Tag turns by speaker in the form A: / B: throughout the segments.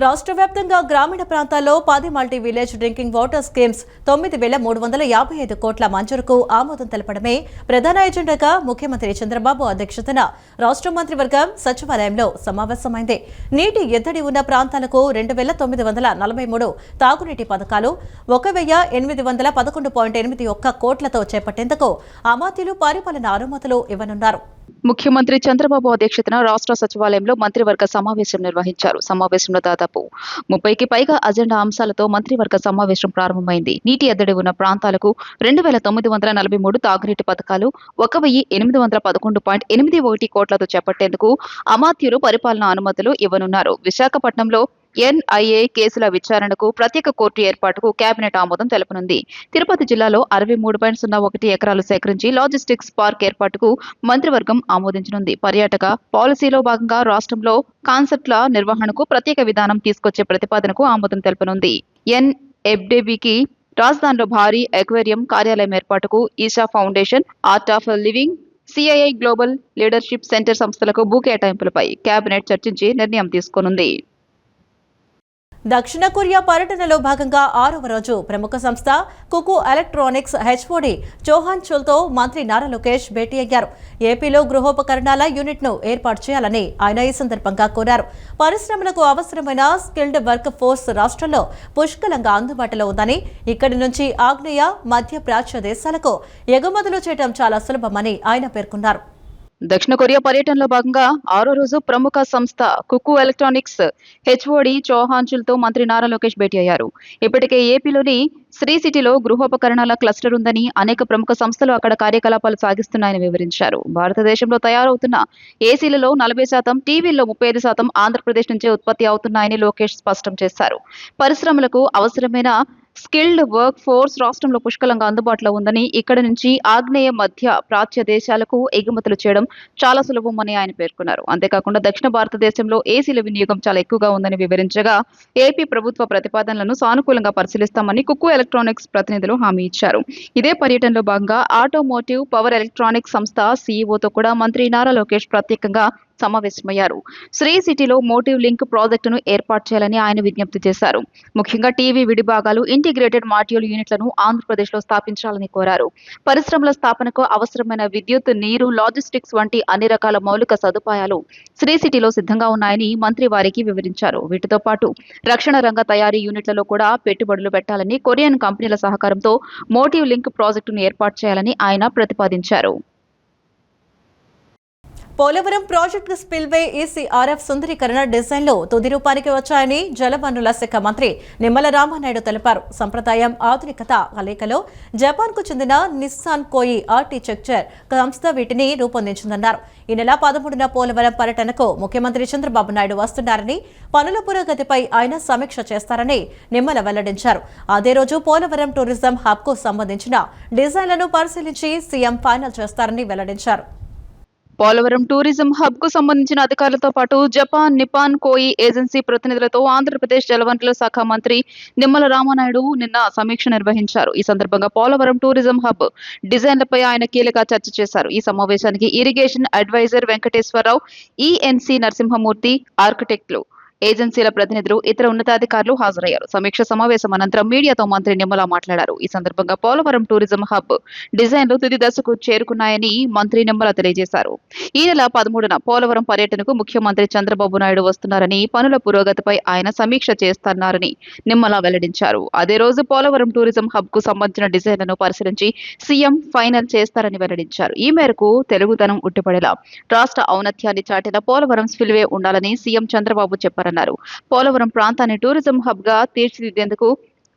A: రాష్ట్ర వ్యాప్తంగా గ్రామీణ ప్రాంతాల్లో 10 multi village drinking water schemes 9,355 కోట్ల మంజూరుకు ఆమోదం తెలపడమే ప్రధాన ఎజెండాగా ముఖ్యమంత్రి చంద్రబాబు అధ్యక్షతన రాష్ట్ర మంత్రివర్గం సచివాలయంలో సమావేశమైంది. నీటి ఎద్దడి ఉన్న ప్రాంతాలకు 2,943 తాగునీటి పథకాలు 1,811.81 కోట్లతో చేపట్టేందుకు అమాత్యులు పరిపాలన అనుమతులు ఇవ్వనున్నారు.
B: ముఖ్యమంత్రి చంద్రబాబు అధ్యక్షతన రాష్ట్ర సచివాలయంలో మంత్రివర్గ సమావేశం నిర్వహించారు. సమావేశంలో దాదాపు 30కి పైగా అజెండా అంశాలతో మంత్రివర్గ సమావేశం ప్రారంభమైంది. నీటి ఎద్దడి ఉన్న ప్రాంతాలకు 2,943 తాగునీటి పథకాలు 1,811.81 కోట్లతో చేపట్టేందుకు అమాత్యులు పరిపాలనా అనుమతులు ఇవ్వనున్నారు. విశాఖపట్నంలో ఎన్ఐఏ కేసుల విచారణకు ప్రత్యేక కోర్టు ఏర్పాటుకు కేబినెట్ ఆమోదం తెలపనుంది. తిరుపతి జిల్లాలో 63.01 ఎకరాలు సేకరించి లాజిస్టిక్స్ పార్క్ ఏర్పాటుకు మంత్రివర్గం ఆమోదించనుంది. పర్యాటక పాలసీలో భాగంగా రాష్ట్రంలో కాన్సెప్ట్ల నిర్వహణకు ప్రత్యేక విధానం తీసుకొచ్చే ప్రతిపాదనకు ఆమోదం తెలపనుంది. ఎన్ఎఫ్డీబీకి రాజధానిలో భారీ ఎక్వేరియం కార్యాలయం ఏర్పాటుకు Isha foundation, art of living, CII global leadership centre సంస్థలకు భూ కేటాయింపులపై కేబినెట్ చర్చించి నిర్ణయం తీసుకోనుంది.
A: దక్షిణ కొరియా పర్యటనలో భాగంగా 6వ రోజు ప్రముఖ సంస్థ కుకు ఎలక్ట్రానిక్స్ హెచ్ఓడి చౌహాన్ చుల్తో మంత్రి నారా లోకేష్ భేటీ అయ్యారు. ఏపీలో గృహోపకరణాల యూనిట్ను ఏర్పాటు చేయాలని ఆయన ఈ సందర్భంగా కోరారు. పరిశ్రమలకు అవసరమైన స్కిల్డ్ వర్క్ ఫోర్స్ రాష్ట్రంలో పుష్కలంగా అందుబాటులో ఉందని, ఇక్కడి నుంచి ఆగ్నేయ మధ్య ప్రాచ్య దేశాలకు ఎగుమతులు చేయడం చాలా సులభమని ఆయన పేర్కొన్నారు.
B: దక్షిణ కొరియా పర్యటనలో భాగంగా 6వ రోజు ప్రముఖ సంస్థ కుకు ఎలక్ట్రానిక్స్ హెచ్ఓడి చౌహాన్చుల్తో మంత్రి నారా లోకేష్ భేటీ అయ్యారు. ఇప్పటికే ఏపీలోని శ్రీ సిటీలో గృహోపకరణాల క్లస్టర్ ఉందని, అనేక ప్రముఖ సంస్థలు అక్కడ కార్యకలాపాలు సాగిస్తున్నాయని వివరించారు. భారతదేశంలో తయారవుతున్న ఏసీలలో 40%, టీవీల్లో 35% ఆంధ్రప్రదేశ్ నుంచే ఉత్పత్తి అవుతున్నాయని లోకేష్ స్పష్టం చేశారు. పరిశ్రమలకు అవసరమైన స్కిల్డ్ వర్క్ ఫోర్స్ రాష్ట్రంలో పుష్కలంగా అందుబాటులో ఉందని, ఇక్కడ నుంచి ఆగ్నేయ మధ్య ప్రాచ్య దేశాలకు ఎగుమతులు చేయడం చాలా సులభమని ఆయన పేర్కొన్నారు. అంతేకాకుండా దక్షిణ భారతదేశంలో ఏసీల వినియోగం చాలా ఎక్కువగా ఉందని వివరించగా, ఏపీ ప్రభుత్వ ప్రతిపాదనలను సానుకూలంగా పరిశీలిస్తామని కుకు ఎలక్ట్రానిక్స్ ప్రతినిధులు హామీ ఇచ్చారు. ఇదే పర్యటనలో భాగంగా ఆటోమోటివ్ పవర్ ఎలక్ట్రానిక్స్ సంస్థ సీఈఓతో కూడా మంత్రి నారా లోకేష్ ప్రత్యేకంగా సమావేశమయ్యారు. శ్రీ సిటీలో మోటివ్ లింక్ ప్రాజెక్టును ఏర్పాటు చేయాలని ఆయన విజ్ఞప్తి చేశారు. ముఖ్యంగా టీవీ విడిభాగాలు, ఇంటిగ్రేటెడ్ మాడ్యూల్ యూనిట్లను ఆంధ్రప్రదేశ్లో స్థాపించాలని కోరారు. పరిశ్రమల స్థాపనకు అవసరమైన విద్యుత్, నీరు, లాజిస్టిక్స్ వంటి అన్ని రకాల మౌలిక సదుపాయాలు శ్రీ సిటీలో సిద్ధంగా ఉన్నాయని మంత్రి వారికి వివరించారు. వీటితో పాటు రక్షణ రంగ తయారీ యూనిట్లలో కూడా పెట్టుబడులు పెట్టాలని, కొరియన్ కంపెనీల సహకారంతో మోటివ్ లింక్ ప్రాజెక్టును ఏర్పాటు చేయాలని ఆయన ప్రతిపాదించారు.
A: పోలవరం ప్రాజెక్టు స్పిల్వే ఈసీఆర్ఎఫ్ సుందరీకరణ డిజైన్లో తుది రూపానికి వచ్చాయని జలవనరుల శాఖ మంత్రి నిమ్మల రామానాయుడు తెలిపారు. సంప్రదాయం, ఆధునికత కలయికలో జపాన్కు చెందిన నిస్సాన్ కోయి ఆర్కిటెక్చర్ సంస్థ వీటిని రూపొందించిందన్నారు. ఈ నెల 13న పోలవరం పర్యటనకు ముఖ్యమంత్రి చంద్రబాబు నాయుడు వస్తున్నారని, పనుల పురోగతిపై ఆయన సమీక్ష చేస్తారని నిమ్మల వెల్లడించారు. అదే రోజు పోలవరం టూరిజం హబ్కు సంబంధించిన డిజైన్లను పరిశీలించి సీఎం ఫైనల్ చేస్తారని వెల్లడించారు.
B: పోలవరం టూరిజం హబ్ కు సంబంధించిన అధికారులతో పాటు జపాన్ నిపాన్ కోయి ఏజెన్సీ ప్రతినిధులతో ఆంధ్రప్రదేశ్ జలవనరుల శాఖ మంత్రి నిమ్మల రామానాయుడు నిన్న సమీక్ష నిర్వహించారు. ఈ సందర్భంగా పోలవరం టూరిజం హబ్ డిజైన్లపై ఆయన కీలక చర్చ చేశారు. ఈ సమావేశానికి irrigation advisor Venkateswara Rao, ENC Narasimha Murthy, ఆర్కిటెక్టులు, ఏజెన్సీల ప్రతినిధులు, ఇతర ఉన్నతాధికారులు హాజరయ్యారు. సమీక్ష సమావేశం అనంతరం మీడియాతో మంత్రి నిమ్మల మాట్లాడారు. ఈ సందర్భంగా పోలవరం టూరిజం హబ్ డిజైన్లు తుది దశకు చేరుకున్నాయని మంత్రి నిమ్మల తెలియజేశారు. ఈ నెల 13న పోలవరం పర్యటనకు ముఖ్యమంత్రి చంద్రబాబు నాయుడు వస్తున్నారని, పనుల పురోగతిపై ఆయన సమీక్ష చేస్తున్నారని నిమ్మల వెల్లడించారు. అదే రోజు పోలవరం టూరిజం హబ్ కు సంబంధించిన డిజైన్లను పరిశీలించి సీఎం ఫైనల్ చేస్తారని వెల్లడించారు. ఈ మేరకు తెలుగుదనం ఉట్టిపడేలా రాష్ట్ర ఔన్నత్యాన్ని చాటేలా పోలవరం స్పిల్వే ఉండాలని సీఎం చంద్రబాబు చెప్పారు. పోలవరం ప్రాంతాన్ని టూరిజం హబ్ గా తీర్చిదిద్దేందుకు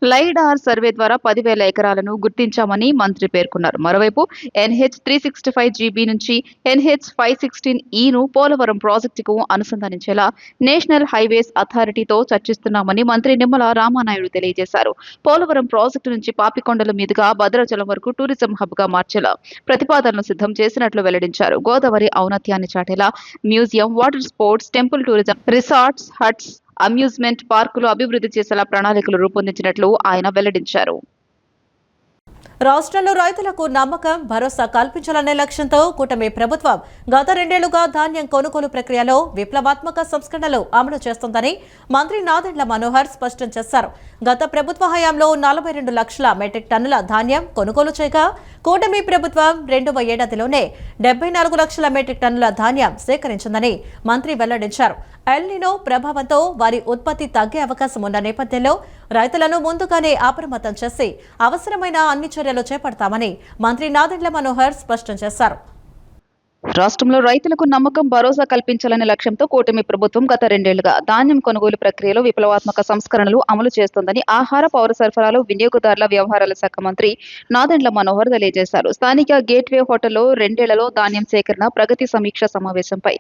B: లైడార్ సర్వే ద్వారా 10,000 ఎకరాలను గుర్తించామని మంత్రి పేర్కొన్నారు. మరోవైపు ఎన్హెచ్ 365 జీబీ నుంచి ఎన్హెచ్ 516 పోలవరం ప్రాజెక్టుకు అనుసంధానించేలా నేషనల్ హైవేస్ అథారిటీతో చర్చిస్తున్నామని మంత్రి నిమ్మల రామానాయుడు తెలియజేశారు. పోలవరం ప్రాజెక్టు నుంచి పాపికొండల మీదుగా భద్రాచలం వరకు టూరిజం హబ్ గా మార్చేలా ప్రతిపాదనలు సిద్ధం చేసినట్లు వెల్లడించారు. గోదావరి ఔన్నత్యాన్ని చాటేలా museum, water sports, temple tourism, resorts, huts, amusement పార్కులు అభివృద్ధి చేసేలా ప్రణాళికలు రూపొందించినట్లు ఆయన వెల్లడించారు.
A: రాష్ట్రంలో రైతులకు నమ్మకం, భరోసా కల్పించాలనే లక్ష్యంతో కూటమి ప్రభుత్వం గత 2 ఏళ్లుగా ధాన్యం కొనుగోలు ప్రక్రియలో విప్లవాత్మక సంస్కరణలు అమలు చేస్తోందని మంత్రి నాదెండ్ల మనోహర్ స్పష్టం చేశారు. గత ప్రభుత్వ హయాంలో 42 లక్షల మెట్రిక్ టన్నుల ధాన్యం కొనుగోలు చేయగా కూటమి ప్రభుత్వం 2వ ఏడాదిలోనే 74 లక్షల మెట్రిక్ టన్నుల ధాన్యం సేకరించిందని మంత్రి వెల్లడించారు. ఎల్ నినో ప్రభావంతో వారి ఉత్పత్తి తగ్గే అవకాశం ఉన్న నేపథ్యంలో రైతులను ముందుగానే అప్రమత్తం చేసి అవసరమైన అన్ని చర్యలు చేపడతామని మంత్రి నాదెండ్ల మనోహర్ స్పష్టం చేశారు.
B: రాష్ట్రంలో రైతులకు నమ్మకం, భరోసా కల్పించాలనే లక్ష్యంతో కూటమి ప్రభుత్వం గత 2 ఏళ్లుగా ధాన్యం కొనుగోలు ప్రక్రియలో విప్లవాత్మక సంస్కరణలు అమలు చేస్తోందని ఆహార, పౌర సరఫరాలు, వినియోగదారుల వ్యవహారాల శాఖ మంత్రి నాదెండ్ల మనోహర్ తెలియజేశారు. స్థానిక గేట్వే హోటల్లో 2 ఏళ్లలో ధాన్యం సేకరణ ప్రగతి సమీక్ష సమావేశంపై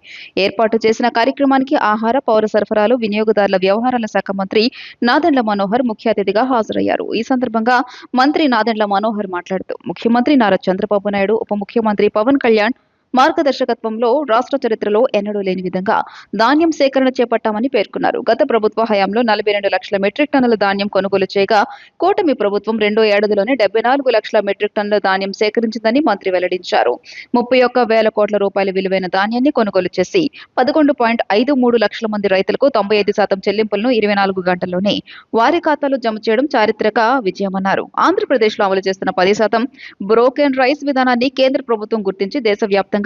B: ఏర్పాటు చేసిన కార్యక్రమానికి ఆహార, పౌర సరఫరాలు, వినియోగదారుల వ్యవహారాల శాఖ మంత్రి నాదెండ్ల మనోహర్ ముఖ్య అతిథిగా హాజరయ్యారు. ఈ సందర్భంగా మంత్రి నాదెండ్ల మనోహర్ మాట్లాడుతూ ముఖ్యమంత్రి నారా చంద్రబాబు నాయుడు, ఉప ముఖ్యమంత్రి పవన్ కళ్యాణ్ మార్గదర్శకత్వంలో రాష్ట్ర చరిత్రలో ఎన్నడూ లేని విధంగా ధాన్యం సేకరణ చేపట్టామని పేర్కొన్నారు. గత ప్రభుత్వ హయాంలో 42 లక్షల మెట్రిక్ టన్నుల ధాన్యం కొనుగోలు చేయగా కూటమి ప్రభుత్వం 2వ ఏడాదిలోనే 74 లక్షల మెట్రిక్ టన్నుల ధాన్యం సేకరించిందని మంత్రి వెల్లడించారు. 31,000 కోట్ల రూపాయల విలువైన ధాన్యాన్ని కొనుగోలు చేసి 11.53 లక్షల మంది రైతులకు 95% చెల్లింపులను 24 గంటల్లోనే వారి ఖాతాలో జమ చేయడం చారిత్రక విజయమన్నారు. ఆంధ్రప్రదేశ్లో అమలు చేస్తున్న 10% బ్రోకెన్ రైస్ విధానాన్ని కేంద్ర ప్రభుత్వం గుర్తించి దేశవ్యాప్తంగా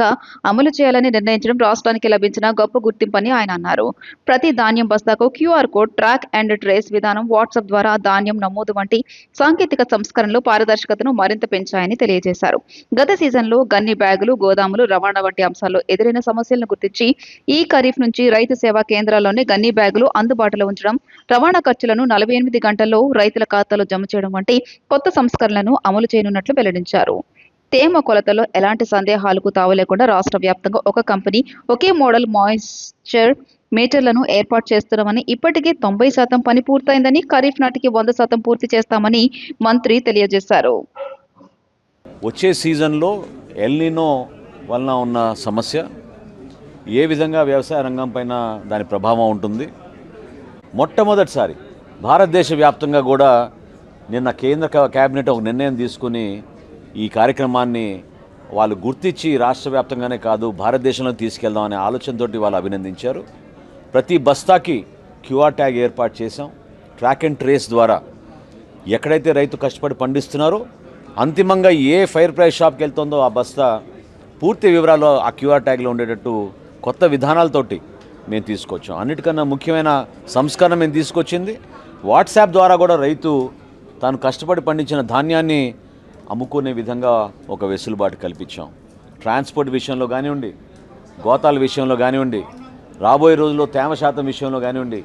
B: అమలు చేయాలని నిర్ణయించడం రాష్ట్రానికి లభించిన గొప్ప గుర్తింపని ఆయన అన్నారు. ప్రతి ధాన్యం బస్తాకు QR code, track and trace విధానం, వాట్సాప్ ద్వారా ధాన్యం నమోదు వంటి సాంకేతిక సంస్కరణలు పారదర్శకతను మరింత పెంచాయని తెలియజేశారు. గత సీజన్లో గన్ని బ్యాగులు, గోదాములు, రవాణా వంటి అంశాల్లో ఎదురైన సమస్యలను గుర్తించి ఈ ఖరీఫ్ నుంచి రైతు సేవా కేంద్రాల్లోనే గన్ని బ్యాగులు అందుబాటులో ఉంచడం, రవాణా ఖర్చులను 48 గంటల్లో రైతుల ఖాతాలో జమ చేయడం వంటి కొత్త సంస్కరణలను అమలు చేయనున్నట్లు వెల్లడించారు. తేమ కొలతలో ఎలాంటి సందేహాలకు తావు లేకుండా రాష్ట్ర వ్యాప్తంగా ఒక కంపెనీ, ఒకే మోడల్ మాయిశ్చర్ మీటర్లను ఏర్పాటు చేస్తున్నామని, ఇప్పటికే 90% పని పూర్తయిందని, ఖరీఫ్ నాటికి 100% పూర్తి చేస్తామని మంత్రి తెలియజేశారు.
C: వచ్చే సీజన్లో ఎల్ నినో వలన ఉన్న సమస్య ఏ విధంగా వ్యవసాయ రంగం పైన దాని ప్రభావం ఉంటుంది. మొట్టమొదటిసారి భారతదేశ వ్యాప్తంగా కూడా నిన్న కేంద్ర కేబినెట్ ఒక నిర్ణయం తీసుకుని ఈ కార్యక్రమాన్ని వాళ్ళు గుర్తించి రాష్ట్ర వ్యాప్తంగానే కాదు భారతదేశంలో తీసుకెళ్దామనే ఆలోచనతోటి వాళ్ళు అభినందించారు. ప్రతి బస్తాకి QR ట్యాగ్ ఏర్పాటు చేశాం. ట్రాక్ అండ్ ట్రేస్ ద్వారా ఎక్కడైతే రైతు కష్టపడి పండిస్తున్నారో అంతిమంగా ఏ ఫైర్ ప్రైస్ షాప్కి వెళ్తుందో ఆ బస్తా పూర్తి వివరాలు ఆ QR ట్యాగ్లో ఉండేటట్టు కొత్త విధానాలతోటి మేము తీసుకొచ్చాం. అన్నిటికన్నా ముఖ్యమైన సంస్కరణ మేము తీసుకొచ్చింది వాట్సాప్ ద్వారా కూడా రైతు తాను కష్టపడి పండించిన ధాన్యాన్ని అమ్ముకునే విధంగా ఒక వెసులుబాటు కల్పించాం. ట్రాన్స్పోర్ట్ విషయంలో కానివ్వండి, గోతాల విషయంలో కానివ్వండి, రాబోయే రోజుల్లో తేమ శాతం విషయంలో కానివ్వండి,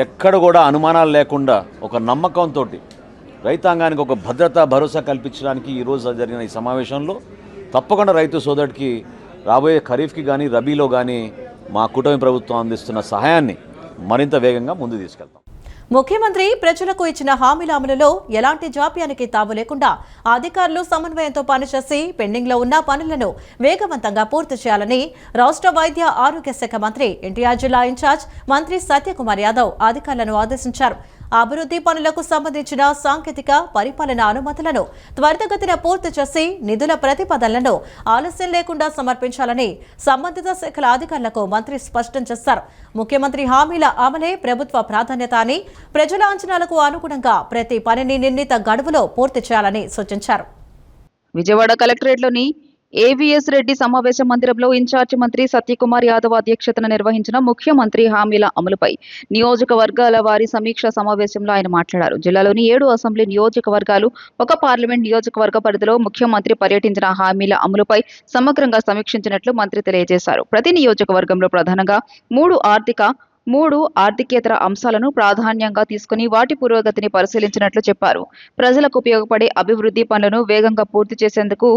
C: ఎక్కడ కూడా అనుమానాలు లేకుండా ఒక నమ్మకంతో రైతాంగానికి ఒక భద్రత, భరోసా కల్పించడానికి ఈరోజు జరిగిన ఈ సమావేశంలో తప్పకుండా రైతు సోదరుడికి రాబోయే ఖరీఫ్కి కానీ రబీలో కానీ మా కూటమి ప్రభుత్వం అందిస్తున్న సహాయాన్ని మరింత వేగంగా ముందు తీసుకెళ్తాం.
A: ముఖ్యమంత్రి ప్రజలకు ఇచ్చిన హామీల అమలులో ఎలాంటి జాప్యానికి తావు లేకుండా అధికారులు సమన్వయంతో పనిచేసి పెండింగ్లో ఉన్న పనులను వేగవంతంగా పూర్తి చేయాలని రాష్ట్ర వైద్య ఆరోగ్య శాఖ మంత్రి ఎన్టీఆర్ జిల్లా ఇన్ఛార్జ్ మంత్రి సత్యకుమార్ యాదవ్ అధికారులను ఆదేశించారు. అభివృద్ధి పనులకు సంబంధించిన సాంకేతిక పరిపాలన అనుమతులను త్వరితగతిన పూర్తి చేసి నిధుల ప్రతిపాదనలను ఆలస్యం లేకుండా సమర్పించాలని సంబంధిత శాఖల అధికారులకు మంత్రి స్పష్టం చేశారు. ముఖ్యమంత్రి హామీల అమలే ప్రభుత్వ ప్రాధాన్యత అని, ప్రజల అంచనాలకు అనుగుణంగా ప్రతి పనిని నిర్ణీత గడువులో పూర్తి చేయాలని సూచించారు.
B: విజయవాడ కలెక్టరేట్లోని AVS రెడ్డి సమావేశ మందిరంలో ఇన్ఛార్జి మంత్రి సత్యకుమార్ యాదవ్ అధ్యక్షతన నిర్వహించిన ముఖ్యమంత్రి హామీల అమలుపై నియోజకవర్గాల వారి సమీక్ష సమావేశంలో ఆయన మాట్లాడారు. జిల్లాలోని 7 అసెంబ్లీ నియోజకవర్గాలు, 1 పార్లమెంట్ నియోజకవర్గ పరిధిలో ముఖ్యమంత్రి పర్యటించిన హామీల అమలుపై సమగ్రంగా సమీక్షించినట్లు మంత్రి తెలియజేశారు. ప్రతి నియోజకవర్గంలో ప్రధానంగా 3 ఆర్థికేతర అంశాలను ప్రాధాన్యంగా తీసుకుని వాటి పురోగతిని పరిశీలించినట్లు చెప్పారు. ప్రజలకు ఉపయోగపడే అభివృద్ధి పనులను వేగంగా పూర్తి చేసేందుకు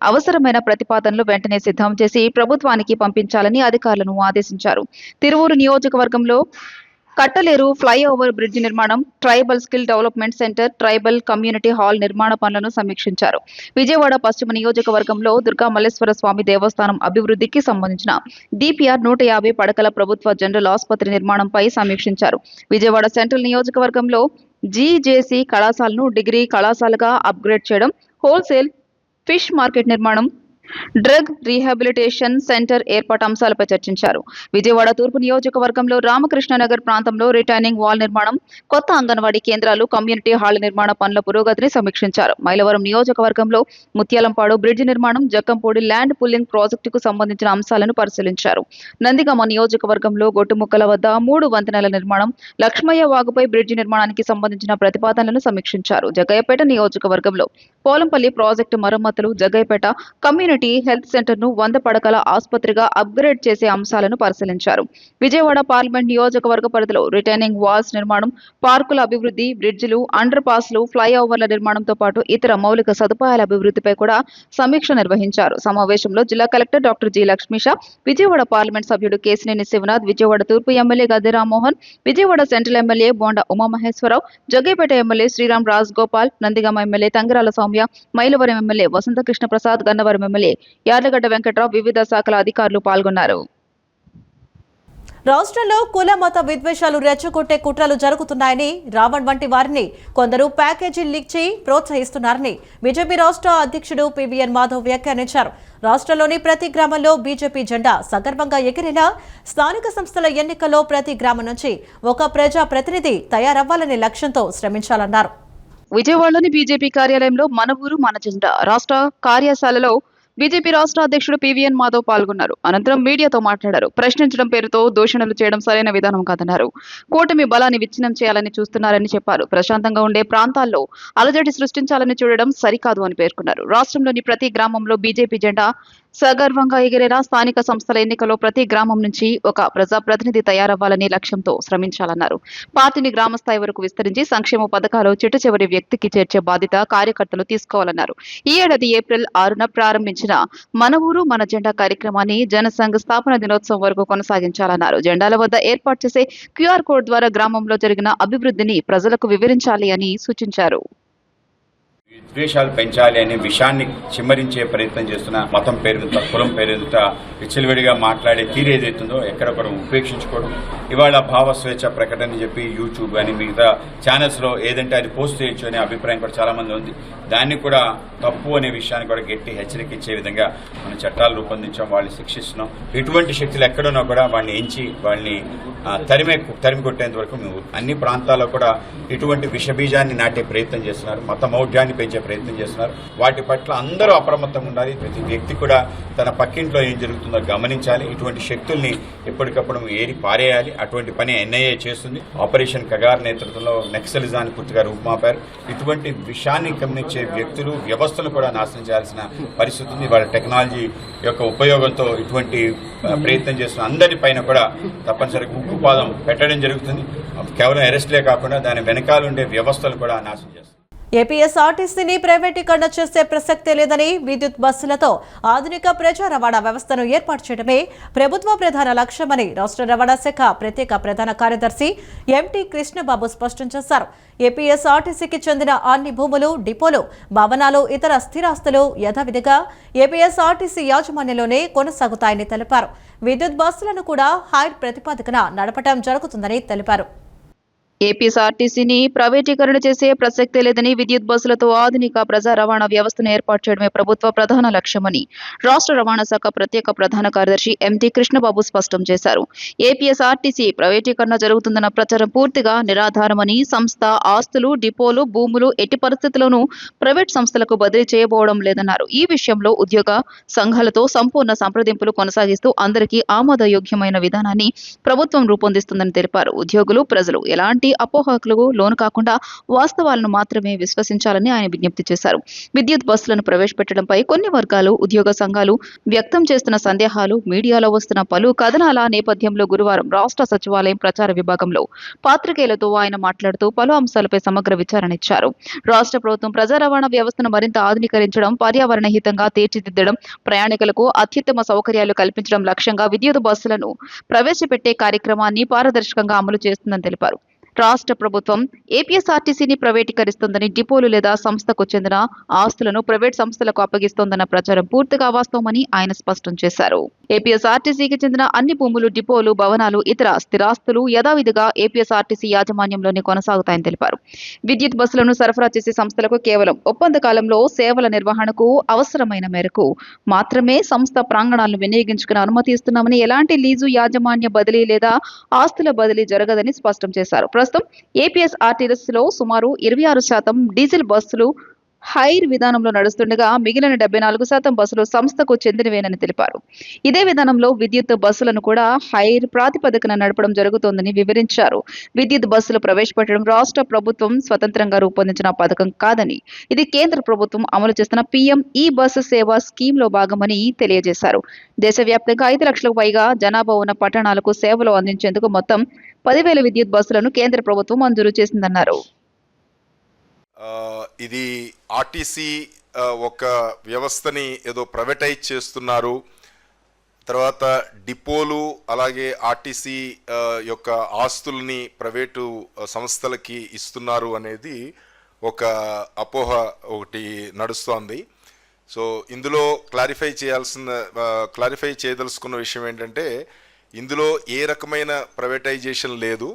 B: అవసరమైన ప్రతిపాదనలు వెంటనే సిద్ధం చేసి ప్రభుత్వానికి పంపించాలని అధికారులను ఆదేశించారు. తిరువూరు నియోజకవర్గంలో కట్టలేరు ఫ్లైఓవర్ బ్రిడ్జ్ నిర్మాణం, tribal skill development centre, tribal community hall నిర్మాణ పనులను సమీక్షించారు. విజయవాడ పశ్చిమ నియోజకవర్గంలో దుర్గా మల్లేశ్వర స్వామి దేవస్థానం అభివృద్ధికి సంబంధించిన DPR 150 పడకల ప్రభుత్వ జనరల్ ఆసుపత్రి నిర్మాణంపై సమీక్షించారు. విజయవాడ సెంట్రల్ నియోజకవర్గంలో GJC కళాశాలను డిగ్రీ కళాశాలగా అప్గ్రేడ్ చేయడం, హోల్సేల్, ఫిష్ మార్కెట్ నిర్మాణం, డ్రగ్ రీహాబిలిటేషన్ సెంటర్ ఏర్పాటు అంశాలపై చర్చించారు. విజయవాడ తూర్పు నియోజకవర్గంలో రామకృష్ణనగర్ ప్రాంతంలో రిటైనింగ్ వాల్ నిర్మాణం, కొత్త అంగన్వాడీ కేంద్రాలు, కమ్యూనిటీ హాల్ నిర్మాణ పనుల పురోగతిని సమీక్షించారు. మైలవరం నియోజకవర్గంలో ముత్యాలంపాడు బ్రిడ్జి నిర్మాణం, జక్కంపూడి ల్యాండ్ పుల్లింగ్ ప్రాజెక్టుకు సంబంధించిన అంశాలను పరిశీలించారు. నందిగామ నియోజకవర్గంలో గొట్టుముక్కల వద్ద 3 వంతెనల నిర్మాణం, లక్ష్మయ్య వాగుపై బ్రిడ్జి నిర్మాణానికి సంబంధించిన ప్రతిపాదనలను సమీక్షించారు. జగ్గయ్యపేట నియోజకవర్గంలో పోలంపల్లి ప్రాజెక్టు మరమ్మతులు, జగ్గయ్యపేట కమ్యూనిటీ హెల్త్ సెంటర్ ను 100 పడకల ఆసుపత్రిగా అప్గ్రేడ్ చేసే అంశాలను పరిశీలించారు. విజయవాడ పార్లమెంట్ నియోజకవర్గ పరిధిలో రిటైనింగ్ వాల్స్ నిర్మాణం, పార్కుల అభివృద్ధి, బ్రిడ్జిలు, అండర్ పాస్లు, ఫ్లైఓవర్ల నిర్మాణంతో పాటు ఇతర మౌలిక సదుపాయాల అభివృద్ధిపై కూడా సమీక్ష నిర్వహించారు. సమావేశంలో జిల్లా collector doctor G. Lakshmisha, Vijayawada parliament సభ్యుడు కేశినేని శివనాథ్, విజయవాడ తూర్పు MLA Gadde Rammohan, Vijayawada central MLA Bonda Umamaheswara Rao, Jaggayyapeta MLA Sriram Rajagopal, Nandigama MLA Thangirala Sowmya, Mylavaram MLA Vasantha Krishna Prasad, Gannavaram MLA Yarlagadda Venkatrao, వివిధ శాఖల అధికారులు పాల్గొన్నారు.
A: రాష్ట్రంలో కుల మత విద్వేషాలు రెచ్చగొట్టే కుట్రలు జరుగుతున్నాయని, రావణ్ వంటి వారిని కొందరు ప్యాకేజీలు ఇచ్చి ప్రోత్సహిస్తున్నారని బీజేపీ రాష్ట్ర అధ్యక్షుడు పివిఎన్ మాధవ్ వ్యాఖ్యానించారు. రాష్ట్రంలోని ప్రతి గ్రామంలో బీజేపీ జెండా సగర్వంగా ఎగిరేలా స్థానిక సంస్థల ఎన్నికల్లో ప్రతి గ్రామం నుంచి ఒక ప్రజా ప్రతినిధి తయారవ్వాలనే లక్ష్యంతో శ్రమించాలన్నారు.
B: విజయవాడలోని బీజేపీ కార్యాలయంలో మన ఊరు మన జెండా రాష్ట్ర కార్యశాలలో బీజేపీ రాష్ట్ర అధ్యక్షుడు పివిఎన్ మాధవ్ పాల్గొన్నారు. అనంతరం మీడియాతో మాట్లాడారు. ప్రశ్నించడం పేరుతో దూషణలు చేయడం సరైన విధానం కాదన్నారు. కూటమి బలాన్ని విచ్ఛిన్నం చేయాలని చూస్తున్నారని చెప్పారు. ప్రశాంతంగా ఉండే ప్రాంతాల్లో అలజడి సృష్టించాలని చూడడం సరికాదు అని పేర్కొన్నారు. రాష్ట్రంలోని ప్రతి గ్రామంలో బీజేపీ జెండా సగర్వంగా ఎగిరేలా స్థానిక సంస్థల ఎన్నికల్లో ప్రతి గ్రామం నుంచి ఒక ప్రజాప్రతినిధి తయారవ్వాలనే లక్ష్యంతో శ్రమించాలన్నారు. పార్టీని గ్రామ స్థాయి వరకు విస్తరించి సంక్షేమ పథకాలు చిట్ట చివరి వ్యక్తికి చేర్చే బాధ్యత కార్యకర్తలు తీసుకోవాలన్నారు. ఈ ఏడాది ఏప్రిల్ 6న ప్రారంభించిన మన ఊరు మన జెండా కార్యక్రమాన్ని జనసంఘ్ స్థాపన దినోత్సవం వరకు కొనసాగించాలన్నారు. జెండాల వద్ద ఏర్పాటు చేసే QR కోడ్ ద్వారా గ్రామంలో జరిగిన అభివృద్ధిని ప్రజలకు వివరించాలి అని సూచించారు.
D: ద్వేషాలు పెంచాలి అనే విషయాన్ని చిమ్మరించే ప్రయత్నం చేస్తున్న మతం పేరుతో, కులం పేరుతో విచ్చలవిడిగా మాట్లాడే తీరు ఏదైతుందో ఎక్కడొకరు ఉపేక్షించుకోవడం, ఇవాళ భావ స్వేచ్ఛ ప్రకటన చెప్పి యూట్యూబ్ అని మిగతా ఛానల్స్లో ఏదంటే అది పోస్ట్ చేయొచ్చు అనే అభిప్రాయం కూడా చాలా మంది ఉంది. దాన్ని కూడా తప్పు అనే విషయాన్ని కూడా గట్టి హెచ్చరిక ఇచ్చే విధంగా మనం చట్టాలు రూపొందించాం, వాళ్ళని శిక్షిస్తున్నాం. ఇటువంటి శక్తులు ఎక్కడున్నా కూడా వాళ్ళని ఎంచి వాళ్ళని తరిమి కొట్టేంత వరకు మేము అన్ని ప్రాంతాల్లో కూడా ఇటువంటి విషబీజాన్ని నాటే ప్రయత్నం చేస్తున్నారు, మత మౌఢ్యాన్ని పెంచే ప్రయత్నం చేస్తున్నారు. వాటి పట్ల అందరూ అప్రమత్తంగా ఉండాలి. ప్రతి వ్యక్తి కూడా తన పక్కింట్లో ఏం జరుగుతుందో గమనించాలి. ఇటువంటి శక్తుల్ని ఎప్పటికప్పుడు ఏరి పారేయాలి. అటువంటి పని NIA చేస్తుంది. ఆపరేషన్ కగార్ నేతృత్వంలో నక్సలిజాన్ని పూర్తిగా రూపుమాపారు. ఇటువంటి విషయాన్ని గమనించే వ్యక్తులు, వ్యవస్థలు కూడా నాశనం చేయాల్సిన పరిస్థితి ఉంది. వాళ్ళ టెక్నాలజీ యొక్క ఉపయోగంతో ఇటువంటి ప్రయత్నం చేస్తున్న అందరి పైన కూడా తప్పనిసరిగా ఉక్కుపాదం పెట్టడం జరుగుతుంది. కేవలం అరెస్ట్లే కాకుండా దాని వెనకాల ఉండే వ్యవస్థలు కూడా నాశనం చేస్తారు.
A: ఏపీఎస్ఆర్టీసీని ప్రైవేటీకరణ చేసే ప్రసక్తే లేదని, విద్యుత్ బస్సులతో ఆధునిక ప్రజా రవాణా వ్యవస్థను ఏర్పాటు చేయడమే ప్రభుత్వ ప్రధాన లక్ష్యమని రాష్ట్ర రవాణా శాఖ ప్రత్యేక ప్రధాన కార్యదర్శి ఎంటీ కృష్ణబాబు స్పష్టం చేశారు. ఏపీఎస్ఆర్టీసీకి చెందిన అన్ని భూములు, డిపోలు, భవనాలు, ఇతర స్థిరాస్తులు యథావిధిగా ఏపీఎస్ఆర్టీసీ యాజమాన్యంలోనే కొనసాగుతాయని తెలిపారు. విద్యుత్ బస్సులను కూడా హైర్ ప్రతిపాదికన నడపడం జరుగుతుందని తెలిపారు.
B: ఏపీఎస్ఆర్టీసీని ప్రైవేటీకరణ చేసే ప్రసక్తే లేదని, విద్యుత్ బస్సులతో ఆధునిక ప్రజా రవాణా వ్యవస్థను ఏర్పాటు చేయడమే ప్రభుత్వ ప్రధాన లక్ష్యమని రాష్ట్ర రవాణా శాఖ ప్రత్యేక ప్రధాన కార్యదర్శి ఎంటీ కృష్ణబాబు స్పష్టం చేశారు. ఏపీఎస్ఆర్టీసీ ప్రైవేటీకరణ జరుగుతుందన్న ప్రచారం పూర్తిగా నిరాధారమని, సంస్థ ఆస్తులు, డిపోలు, భూములు ఎట్టి పరిస్థితుల్లోనూ ప్రైవేట్ సంస్థలకు బదిలీ చేయబోవడం లేదన్నారు. ఈ విషయంలో ఉద్యోగ సంఘాలతో సంపూర్ణ సంప్రదింపులు కొనసాగిస్తూ అందరికీ ఆమోదయోగ్యమైన విధానాన్ని ప్రభుత్వం రూపొందిస్తుందని తెలిపారు. ఉద్యోగులు, ప్రజలు ఎలాంటి అపోహలకు లోను కాకుండా వాస్తవాలను మాత్రమే విశ్వసించాలని ఆయన విజ్ఞప్తి చేశారు. విద్యుత్ బస్సులను ప్రవేశపెట్టడంపై కొన్ని వర్గాలు, ఉద్యోగ సంఘాలు వ్యక్తం చేస్తున్న సందేహాలు, మీడియాలో వస్తున్న పలు కథనాల నేపథ్యంలో గురువారం రాష్ట్ర సచివాలయం ప్రచార విభాగంలో పాత్రికేయులతో ఆయన మాట్లాడుతూ పలు అంశాలపై సమగ్ర విచారణ ఇచ్చారు. రాష్ట్ర ప్రభుత్వం ప్రజా రవాణా వ్యవస్థను మరింత ఆధునీకరించడం, పర్యావరణ హితంగా తీర్చిదిద్దడం, ప్రయాణికులకు అత్యుత్తమ సౌకర్యాలు కల్పించడం లక్ష్యంగా విద్యుత్ బస్సులను ప్రవేశపెట్టే కార్యక్రమాన్ని పారదర్శకంగా అమలు చేస్తుందని తెలిపారు. రాష్ట్ర ప్రభుత్వం ఏపీఎస్ఆర్టీసీని ప్రైవేటీకరిస్తోందని, డిపోలు లేదా సంస్థకు చెందిన ఆస్తులను ప్రైవేట్ సంస్థలకు అప్పగిస్తోందన్న ప్రచారం పూర్తిగా అవాస్తవమని ఆయన స్పష్టం చేశారు. ఏపీఎస్ఆర్టీసీకి చెందిన అన్ని భూములు, డిపోలు, భవనాలు, ఇతర స్థిరాస్తులు యథావిధిగా ఏపీఎస్ఆర్టీసీ యాజమాన్యంలోనే కొనసాగుతాయని తెలిపారు. విద్యుత్ బస్సులను సరఫరా చేసే సంస్థలకు కేవలం ఒప్పంద కాలంలో సేవల నిర్వహణకు అవసరమైన మేరకు మాత్రమే సంస్థ ప్రాంగణాలను వినియోగించుకుని అనుమతి ఇస్తున్నామని, ఎలాంటి లీజు, యాజమాన్య బదిలీ లేదా ఆస్తుల బదిలీ జరగదని స్పష్టం చేశారు. ప్రస్తుతం ఏపీఎస్ఆర్టీసీలో సుమారు 26% డీజిల్ బస్సులు హైర్ విధానంలో నడుస్తుండగా మిగిలిన 74% బస్సులు సంస్థకు చెందినవేనని తెలిపారు. ఇదే విధానంలో విద్యుత్ బస్సులను కూడా హైర్ ప్రాతిపదికన నడపడం జరుగుతోందని వివరించారు. విద్యుత్ బస్సులు ప్రవేశపెట్టడం రాష్ట్ర ప్రభుత్వం స్వతంత్రంగా రూపొందించిన పథకం కాదని, ఇది కేంద్ర ప్రభుత్వం అమలు చేస్తున్న పీఎం ఈ బస్సు సేవ స్కీమ్లో భాగమని తెలియజేశారు. దేశవ్యాప్తంగా 5 లక్షలకు పైగా జనాభా ఉన్న పట్టణాలకు సేవలు అందించేందుకు మొత్తం 10,000 విద్యుత్ బస్సులను కేంద్ర ప్రభుత్వం మంజూరు చేసిందన్నారు.
E: ఇది ఆర్టీసీ ఒక వ్యవస్థని ఏదో ప్రైవేటైజ్ చేస్తున్నారు, తర్వాత డిపోలు అలాగే ఆర్టీసీ యొక్క ఆస్తుల్ని ప్రైవేటు సంస్థలకి ఇస్తున్నారు అనేది ఒక అపోహ ఒకటి నడుస్తోంది. సో ఇందులో క్లారిఫై చేయదలుచుకున్న విషయం ఏంటంటే, ఇందులో ఏ రకమైన ప్రైవేటైజేషన్ లేదు.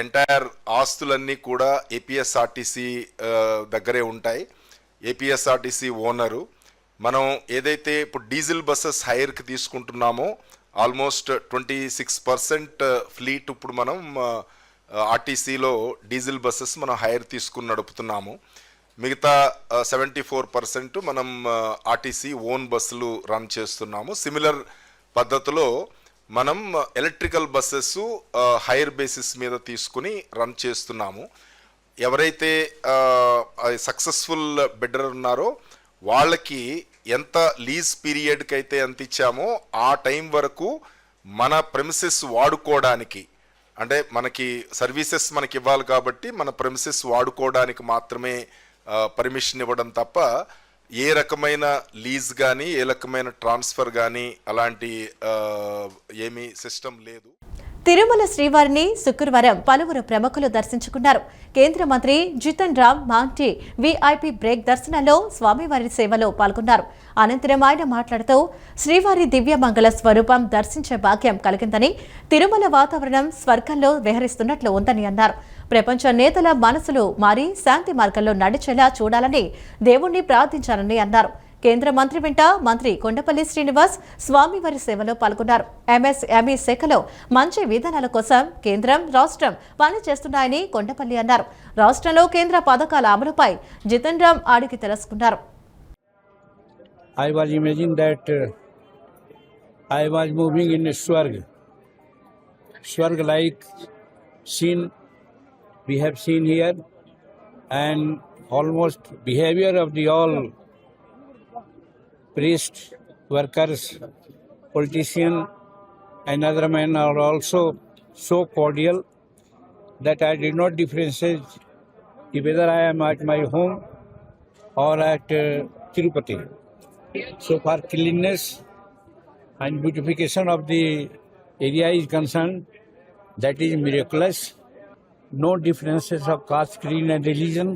E: ఎంటైర్ ఆస్తులన్నీ కూడా ఏపీఎస్ఆర్టీసీ దగ్గరే ఉంటాయి. APSRTC owner. మనం ఏదైతే ఇప్పుడు డీజిల్ బస్సెస్ హైర్కి తీసుకుంటున్నామో ఆల్మోస్ట్ 26% ఫ్లీట్ ఇప్పుడు మనం ఆర్టీసీలో డీజిల్ బస్సెస్ మనం హైర్ తీసుకుని నడుపుతున్నాము. మిగతా 74% మనం ఆర్టీసీ ఓన్ బస్సులు రన్ చేస్తున్నాము. సిమిలర్ పద్ధతిలో మనం ఎలక్ట్రికల్ బస్సెస్ హైర్ బేసిస్ మీద తీసుకుని రన్ చేస్తున్నాము. ఎవరైతే సక్సెస్ఫుల్ బిడ్డర్ ఉన్నారో వాళ్ళకి ఎంత లీజ్ పీరియడ్కి అయితే ఎంత ఇచ్చామో ఆ టైం వరకు మన ప్రెమిసెస్ వాడుకోవడానికి, అంటే మనకి సర్వీసెస్ మనకి ఇవ్వాలి కాబట్టి మన ప్రెమిసెస్ వాడుకోవడానికి మాత్రమే పర్మిషన్ ఇవ్వడం తప్ప ఏ రకమైన లీజ్ కానీ ఏ రకమైన ట్రాన్స్ఫర్ కానీ అలాంటి ఏమీ సిస్టమ్ లేదు.
A: తిరుమల శ్రీవారిని శుక్రవారం పలువురు ప్రముఖులు దర్శించుకున్నారు. కేంద్ర మంత్రి Jitan Ram Monty VIP break దర్శనంలో స్వామివారి సేవలో పాల్గొన్నారు. అనంతరం ఆయన మాట్లాడుతూ శ్రీవారి దివ్యమంగళ స్వరూపం దర్శించే భాగ్యం కలిగిందని, తిరుమల వాతావరణం స్వర్గంలో విహరిస్తున్నట్లు ఉందని అన్నారు. ప్రపంచ నేతల మనసులు మారి శాంతి మార్గంలో నడిచేలా చూడాలని దేవుణ్ణి ప్రార్థించాలని అన్నారు. కేంద్ర మంత్రి వెంట మంత్రి కొండపల్లి శ్రీనివాస్ స్వామివారి సేవలో పాల్గొన్నారు. ఎంఎస్ఎంఈ శాఖలో మంచి విధానాల కోసం కేంద్రం, రాష్ట్రం పనిచేస్తున్నాయని కొండపల్లి అన్నారు. రాష్ట్రంలో కేంద్ర పథకాల అమలుపై జితన్ రామ్ అడిగి తెలుసుకున్నారు.
F: I was imagining that I was moving in Swarg-like scene we have seen here, and almost behavior of the all priests, workers, politicians and other men are also so cordial that I did not differentiate whether I am at my home or at Tirupati. So far cleanliness and beautification of the area is concerned, that is miraculous. No differences of caste, creed and religion.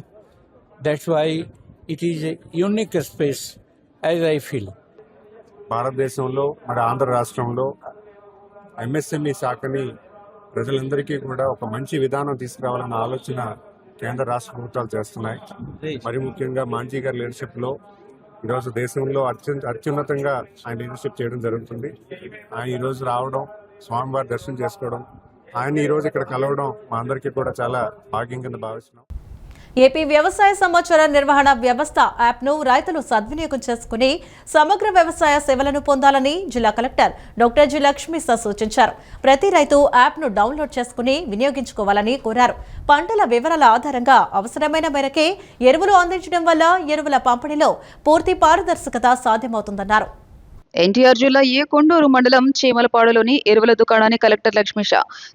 F: That's why it is a unique space as I feel.
G: భారతదేశంలో మరి ఆంధ్ర రాష్ట్రంలో MSME శాఖని ప్రజలందరికీ కూడా ఒక మంచి విధానం తీసుకురావాలన్న ఆలోచన కేంద్ర రాష్ట్ర ప్రభుత్వాలు చేస్తున్నాయి. మరి ముఖ్యంగా మాంజీ గారి లీడర్షిప్లో ఈరోజు దేశంలో అత్యున్నతంగా ఆయన లీడర్షిప్ చేయడం జరుగుతుంది. ఆయన ఈరోజు రావడం, స్వామివారి దర్శనం చేసుకోవడం, ఆయన ఈరోజు ఇక్కడ కలవడం మా అందరికీ కూడా చాలా భాగ్యం కింద భావిస్తున్నాం.
A: ఏపీ వ్యవసాయ సమాచార నిర్వహణ వ్యవస్థ యాప్ను రైతులు సద్వినియోగం చేసుకుని సమగ్ర వ్యవసాయ సేవలను పొందాలని జిల్లా కలెక్టర్ డాక్టర్ జి లక్ష్మీస సూచించారు. ప్రతి రైతు యాప్ను డౌన్లోడ్ చేసుకుని వినియోగించుకోవాలని కోరారు. పంటల వివరాల ఆధారంగా అవసరమైన మేరకే ఎరువులు అందించడం వల్ల ఎరువుల పంపిణీలో పూర్తి పారదర్శకత సాధ్యమవుతుందన్నారు.
B: ఎన్టీఆర్ జిల్లా కొండూరు మండలం చీమలపాడులోని ఎరువుల దుకాణాన్ని కలెక్టర్ లక్ష్మీష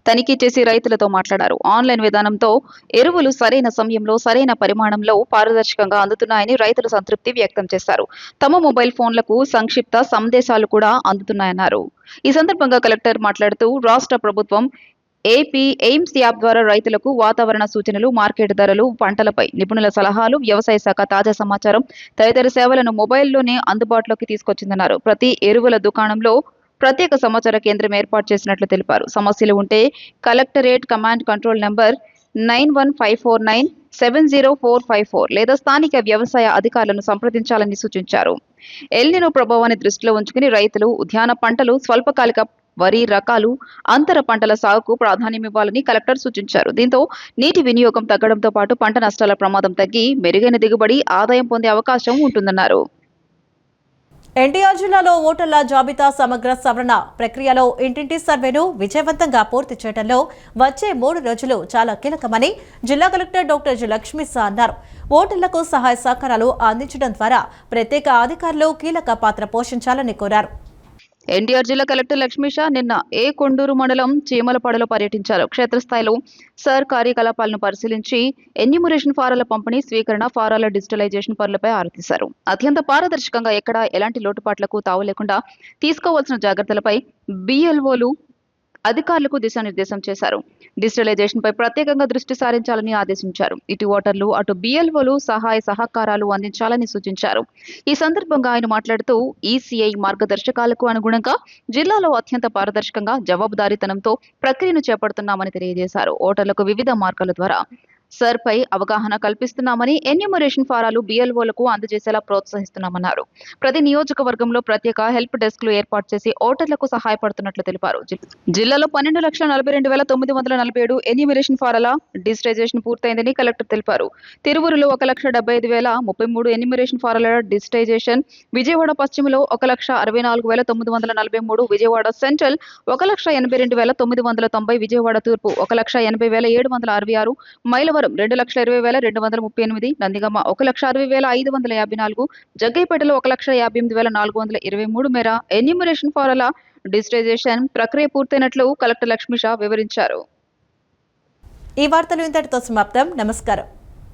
B: తనిఖీ చేసి రైతులతో మాట్లాడారు. ఆన్లైన్ విధానంతో ఎరువులు సరైన సమయంలో సరైన పరిమాణంలో పారదర్శకంగా అందుతున్నాయని రైతులు సంతృప్తి వ్యక్తం చేశారు. తమ మొబైల్ ఫోన్లకు సంక్షిప్త సందేశాలు కూడా అందుతున్నాయన్నారు. ఈ సందర్భంగా కలెక్టర్ మాట్లాడుతూ రాష్ట్ర ప్రభుత్వం ఏపీ ఎయిమ్స్ యాప్ ద్వారా రైతులకు వాతావరణ సూచనలు, మార్కెట్ ధరలు, పంటలపై నిపుణుల సలహాలు, వ్యవసాయ శాఖ తాజా సమాచారం తదితర సేవలను మొబైల్లోనే అందుబాటులోకి తీసుకొచ్చిందన్నారు. ప్రతి ఎరువుల దుకాణంలో ప్రత్యేక సమాచార కేంద్రం ఏర్పాటు చేసినట్లు తెలిపారు. సమస్యలు ఉంటే కలెక్టరేట్ కమాండ్ కంట్రోల్ నంబర్ 9154970454 లేదా స్థానిక వ్యవసాయ అధికారులను సంప్రదించాలని సూచించారు. ఎల్నినో ప్రభావాన్ని దృష్టిలో ఉంచుకుని రైతులు ఉద్యాన పంటలు, స్వల్పకాలిక వరి రకాలు, అంతర పంటల సాగుకు ప్రాధాన్యమివ్వాలని కలెక్టర్ సూచించారు. దీంతో నీటి వినియోగం తగ్గడంతో పాటు పంట నష్టాల ప్రమాదం తగ్గి మెరుగైన దిగుబడి, ఆదాయం పొందే అవకాశం ఉంటుందన్నారు.
A: ఎన్టీఆర్ జిల్లాలో ఓటర్ల జాబితా సమగ్ర సవరణ ప్రక్రియలో ఇంటింటి సర్వేను విజయవంతంగా పూర్తి చేయడంలో వచ్చే 3 రోజులు చాలా కీలకమని జిల్లా కలెక్టర్ డాక్టర్ జి. లక్ష్మీసా అన్నారు. ఓటర్లకు సహాయ సహకారాలు అందించడం ద్వారా ప్రత్యేక అధికారులు కీలక పాత్ర పోషించాలని కోరారు.
B: ఎన్టీఆర్ జిల్లా కలెక్టర్ లక్ష్మీషా నిన్న కొండూరు మండలం చీమలపాడులో పర్యటించారు. క్షేత్రస్థాయిలో సర్ కార్యకలాపాలను పరిశీలించి ఎన్యూమరేషన్ ఫారాల పంపిణీ, స్వీకరణ, ఫారాల డిజిటలైజేషన్ పనులపై ఆరా తీశారు. అత్యంత పారదర్శకంగా ఎక్కడా ఎలాంటి లోటుపాట్లకు తావు లేకుండా తీసుకోవాల్సిన జాగ్రత్తలపై బిఎల్ఓలు అధికారులకు దిశానిర్దేశం చేశారు. డిజిటలైజేషన్ పై ప్రత్యేకంగా దృష్టి సారించాలని ఆదేశించారు. ఇటు ఓటర్లు, అటు బిఎల్ఓలు సహాయ సహకారాలు అందించాలని సూచించారు. ఈ సందర్భంగా ఆయన మాట్లాడుతూ ఈసీఐ మార్గదర్శకాలకు అనుగుణంగా జిల్లాలో అత్యంత పారదర్శకంగా, జవాబుదారీతనంతో ప్రక్రియను చేపడుతున్నామని తెలియజేశారు. ఓటర్లకు వివిధ మార్గాల ద్వారా సర్ పై అవగాహన కల్పిస్తున్నామని, ఎన్యూమరేషన్ ఫారాలు బిఎల్ఓలకు అందజేసేలా ప్రోత్సహిస్తున్నామన్నారు. ప్రతి నియోజకవర్గంలో ప్రత్యేక హెల్ప్ డెస్క్లు ఏర్పాటు చేసి ఓటర్లకు సహాయపడుతున్నట్లు తెలిపారు. జిల్లాలో 12,42,947 ఎన్యూమరేషన్ ఫారాల డిజిటైజేషన్ పూర్తయిందని కలెక్టర్ తెలిపారు. తిరువురులో 1,75,033 ఎన్యూమరేషన్ ఫారాల డిజిటైజేషన్, విజయవాడ పశ్చిమలో 1,64,943, విజయవాడ సెంట్రల్ 1,82,990, విజయవాడ తూర్పు 1,80,766, మైలవరం 2,20,238, నందిగామ 1,60,554, జగ్గైపేటలో 1,58,423 మేర ఎన్యూమరేషన్ ఫారాల డిజిటైజేషన్ ప్రక్రియ పూర్తయినట్లు కలెక్టర్ లక్ష్మీషా వివరించారు.
A: ఈ వార్తలు ఇంతటితో సమాప్తం. నమస్కారం.